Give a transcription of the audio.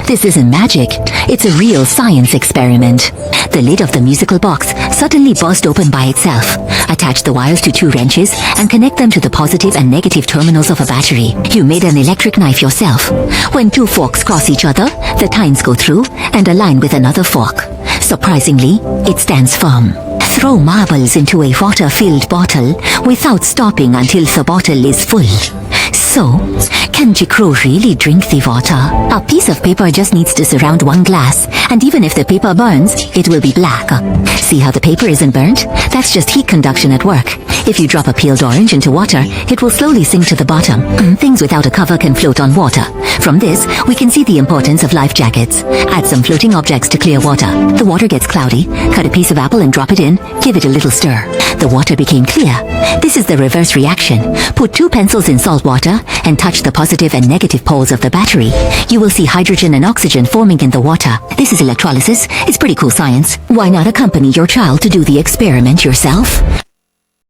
This isn't magic, it's a real science experiment. The lid of the musical box suddenly burst open by itself. Attach the wires to 2 wrenches and connect them to the positive and negative terminals of a battery. You made an electric knife yourself. When 2 forks cross each other, the tines go through and align with another fork. Surprisingly, it stands firm. Throw marbles into a water-filled bottle without stopping until the bottle is full. So, can J.Crew really drink the water? A piece of paper just needs to surround 1 glass, and even if the paper burns, it will be black. See how the paper isn't burnt? That's just heat conduction at work. If you drop a peeled orange into water, it will slowly sink to the bottom. Things without a cover can float on water. From this, we can see the importance of life jackets. Add some floating objects to clear water. The water gets cloudy. Cut a piece of apple and drop it in. Give it a little stir. The water became clear. This is the reverse reaction. Put 2 pencils in salt water and touch the positive and negative poles of the battery. You will see hydrogen and oxygen forming in the water. This is electrolysis. It's pretty cool science. Why not accompany your child to do the experiment yourself?